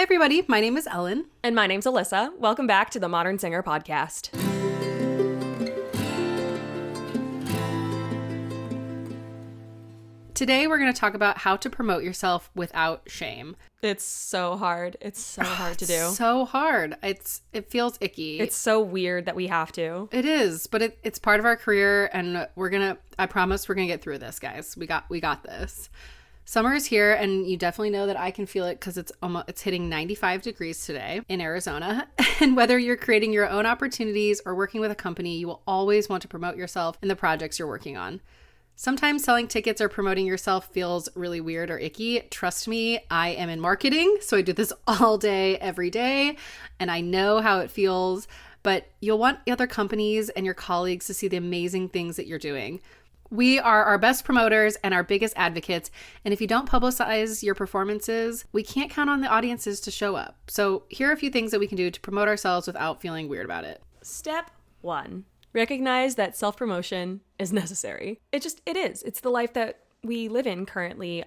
everybody, my name is Ellen. And my name's Alyssa. Welcome back to the Modern Singer Podcast. Today we're going to talk about how to promote yourself without shame. It's so hard. It's so hard to do. So hard. It feels icky. It's so weird that we have to. It is, but it's part of our career, and I promise we're going to get through this, guys. We got this. Summer is here, and you definitely know that I can feel it because it's hitting 95 degrees today in Arizona. And whether you're creating your own opportunities or working with a company, you will always want to promote yourself and the projects you're working on. Sometimes selling tickets or promoting yourself feels really weird or icky. Trust me, I am in marketing, so I do this all day, every day, and I know how it feels. But you'll want other companies and your colleagues to see the amazing things that you're doing. We are our best promoters and our biggest advocates, and if you don't publicize your performances, we can't count on the audiences to show up. So here are a few things that we can do to promote ourselves without feeling weird about it. Step 1. Recognize that self-promotion is necessary. It is. It's the life that we live in currently.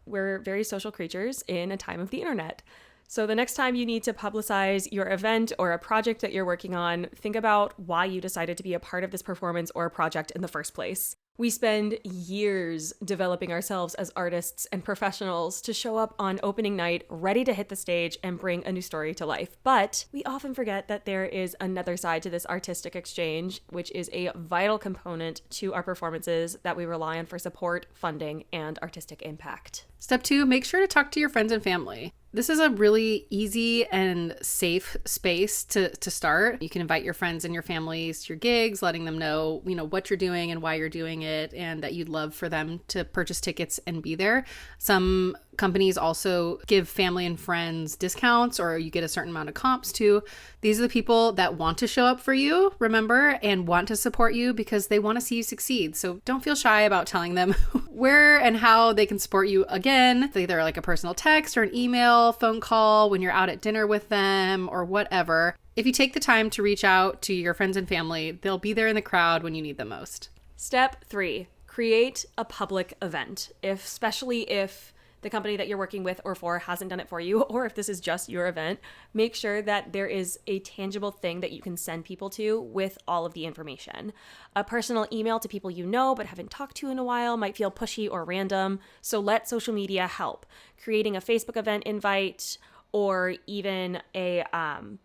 We're very social creatures in a time of the internet. So the next time you need to publicize your event or a project that you're working on, think about why you decided to be a part of this performance or a project in the first place. We spend years developing ourselves as artists and professionals to show up on opening night, ready to hit the stage and bring a new story to life. But we often forget that there is another side to this artistic exchange, which is a vital component to our performances that we rely on for support, funding, and artistic impact. Step 2, make sure to talk to your friends and family. This is a really easy and safe space to start. You can invite your friends and your families to your gigs, letting them know, what you're doing and why you're doing it, and that you'd love for them to purchase tickets and be there. Some companies also give family and friends discounts, or you get a certain amount of comps too. These are the people that want to show up for you, remember, and want to support you because they want to see you succeed. So don't feel shy about telling them where and how they can support you again. It's either like a personal text or an email, phone call when you're out at dinner with them or whatever. If you take the time to reach out to your friends and family, they'll be there in the crowd when you need them most. Step 3, create a public event, especially if the company that you're working with or for hasn't done it for you, or if this is just your event, make sure that there is a tangible thing that you can send people to with all of the information. A personal email to people you know but haven't talked to in a while might feel pushy or random, so let social media help. Creating a Facebook event invite or even an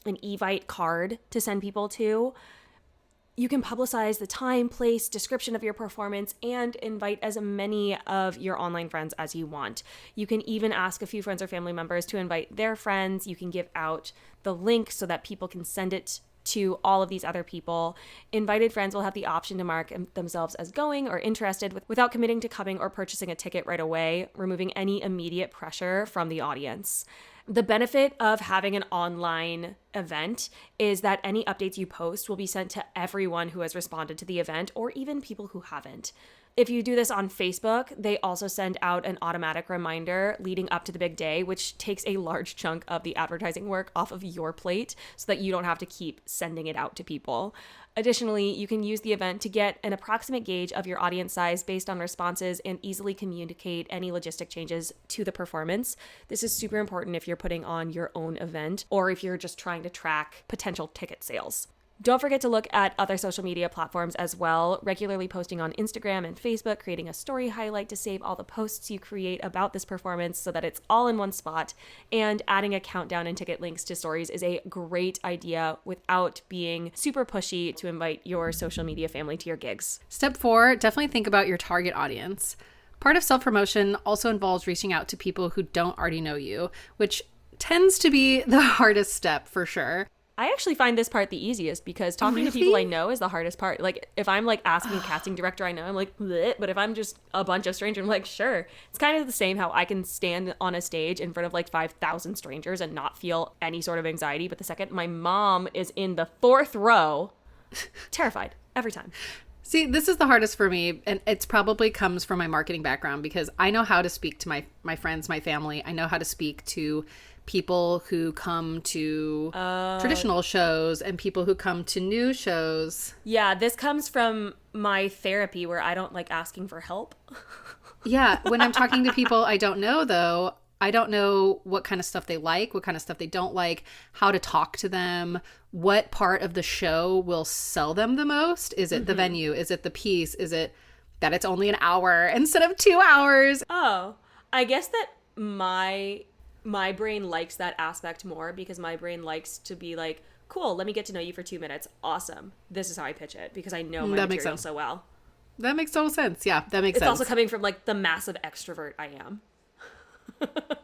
Evite card to send people to. You can publicize the time, place, description of your performance, and invite as many of your online friends as you want. You can even ask a few friends or family members to invite their friends. You can give out the link so that people can send it to all of these other people. Invited friends will have the option to mark themselves as going or interested without committing to coming or purchasing a ticket right away, removing any immediate pressure from the audience. The benefit of having an online event is that any updates you post will be sent to everyone who has responded to the event or even people who haven't. If you do this on Facebook, they also send out an automatic reminder leading up to the big day, which takes a large chunk of the advertising work off of your plate so that you don't have to keep sending it out to people. Additionally, you can use the event to get an approximate gauge of your audience size based on responses and easily communicate any logistic changes to the performance. This is super important if you're putting on your own event or if you're just trying to track potential ticket sales. Don't forget to look at other social media platforms as well, regularly posting on Instagram and Facebook, creating a story highlight to save all the posts you create about this performance so that it's all in one spot, and adding a countdown and ticket links to stories is a great idea without being super pushy to invite your social media family to your gigs. Step 4, definitely think about your target audience. Part of self-promotion also involves reaching out to people who don't already know you, which tends to be the hardest step for sure. I actually find this part the easiest because talking to people I know is the hardest part. Like, if I'm like asking a casting director I know, I'm like, bleh. But if I'm just a bunch of strangers, I'm like, sure. It's kind of the same how I can stand on a stage in front of like 5,000 strangers and not feel any sort of anxiety. But the second my mom is in the 4th row, terrified every time. See, this is the hardest for me, and it's probably comes from my marketing background because I know how to speak to my friends, my family. I know how to speak to people who come to traditional shows and people who come to new shows. Yeah, this comes from my therapy where I don't like asking for help. Yeah, when I'm talking to people I don't know, though, I don't know what kind of stuff they like, what kind of stuff they don't like, how to talk to them, what part of the show will sell them the most. Is it the venue? Is it the piece? Is it that it's only an hour instead of 2 hours? Oh, I guess that my brain likes that aspect more because my brain likes to be like, cool, let me get to know you for 2 minutes. Awesome. This is how I pitch it because I know my material so well. That makes total sense. Yeah, that makes sense. It's also coming from like the massive extrovert I am.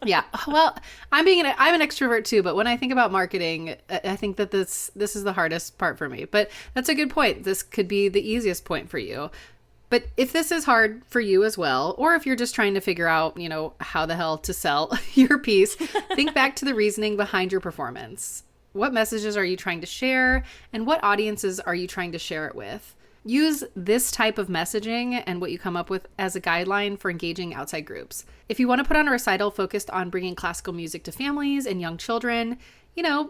Yeah. Well, I'm an extrovert too, but when I think about marketing, I think that this is the hardest part for me. But that's a good point. This could be the easiest point for you. But if this is hard for you as well, or if you're just trying to figure out, how the hell to sell your piece, think back to the reasoning behind your performance. What messages are you trying to share, and what audiences are you trying to share it with? Use this type of messaging and what you come up with as a guideline for engaging outside groups. If you want to put on a recital focused on bringing classical music to families and young children,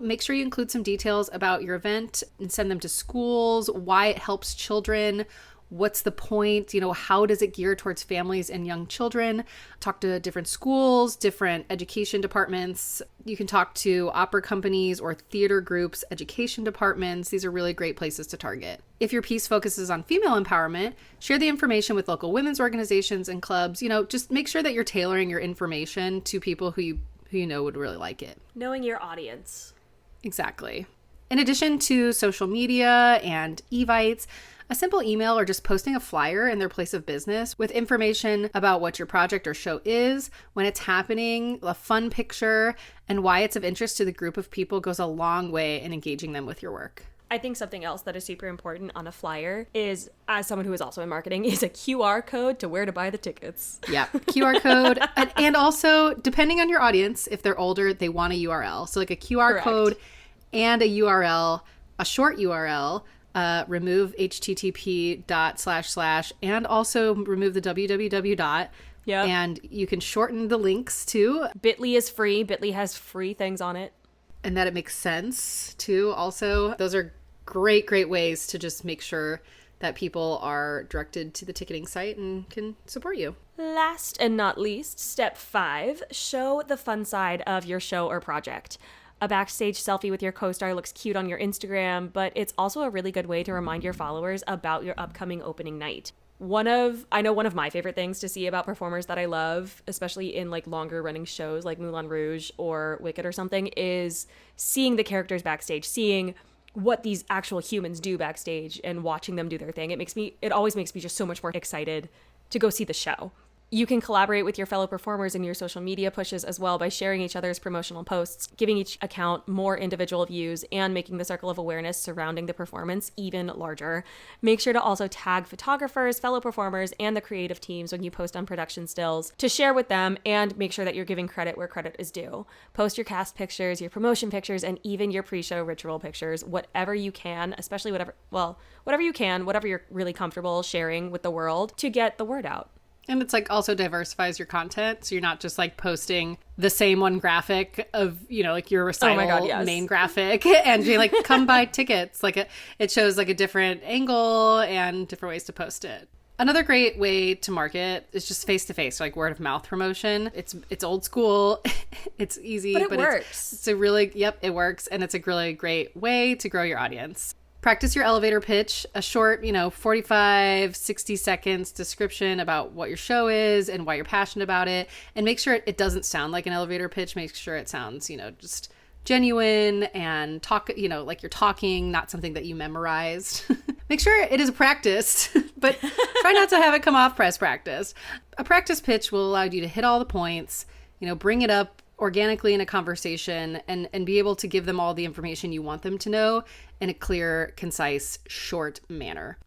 make sure you include some details about your event and send them to schools, why it helps children, what's the point, how does it gear towards families and young children. Talk to different schools, different education departments. You can talk to opera companies or theater groups, education departments. These are really great places to target. If your piece focuses on female empowerment, share the information with local women's organizations and clubs. Just make sure that you're tailoring your information to people who you know would really like it. Knowing your audience. Exactly. In addition to social media and evites, a simple email or just posting a flyer in their place of business with information about what your project or show is, when it's happening, a fun picture, and why it's of interest to the group of people goes a long way in engaging them with your work. I think something else that is super important on a flyer is, as someone who is also in marketing, is a QR code to where to buy the tickets. Yeah, QR code. And also, depending on your audience, if they're older, they want a URL. So like a QR Correct. Code and a URL, a short URL. Remove http ... and also remove the www . Yeah. And you can shorten the links too. Bitly is free. Bitly has free things on it. And that it makes sense too. Also, those are great ways to just make sure that people are directed to the ticketing site and can support you. Last and not least, step 5, show the fun side of your show or project. A backstage selfie with your co-star looks cute on your Instagram, but it's also a really good way to remind your followers about your upcoming opening night. One of my favorite things to see about performers that I love, especially in like longer running shows like Moulin Rouge or Wicked or something, is seeing the characters backstage, seeing what these actual humans do backstage and watching them do their thing. It always makes me just so much more excited to go see the show. You can collaborate with your fellow performers in your social media pushes as well by sharing each other's promotional posts, giving each account more individual views, and making the circle of awareness surrounding the performance even larger. Make sure to also tag photographers, fellow performers, and the creative teams when you post on production stills to share with them, and make sure that you're giving credit where credit is due. Post your cast pictures, your promotion pictures, and even your pre-show ritual pictures, whatever you can, especially whatever you're really comfortable sharing with the world to get the word out. And it's like also diversifies your content. So you're not just like posting the same one graphic of, like your recital main graphic and being like, come buy tickets. Like it shows like a different angle and different ways to post it. Another great way to market is just face-to-face, like word of mouth promotion. It's old school. It's easy, but it works. It works. And it's a really great way to grow your audience. Practice your elevator pitch, a short, 45, 60 seconds description about what your show is and why you're passionate about it. And make sure it doesn't sound like an elevator pitch. Make sure it sounds, just genuine and talk, like you're talking, not something that you memorized. Make sure it is practiced, but try not to have it come off press practice. A practice pitch will allow you to hit all the points, bring it up organically in a conversation and be able to give them all the information you want them to know in a clear, concise, short manner.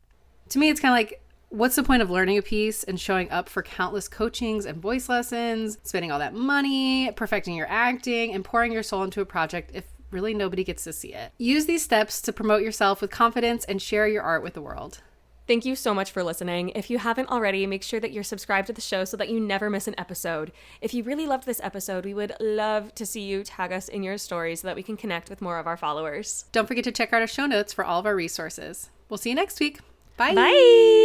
To me, it's kind of like, what's the point of learning a piece and showing up for countless coachings and voice lessons, spending all that money, perfecting your acting, and pouring your soul into a project if really nobody gets to see it? Use these steps to promote yourself with confidence and share your art with the world. Thank you so much for listening. If you haven't already, make sure that you're subscribed to the show so that you never miss an episode. If you really loved this episode, we would love to see you tag us in your stories so that we can connect with more of our followers. Don't forget to check out our show notes for all of our resources. We'll see you next week. Bye. Bye.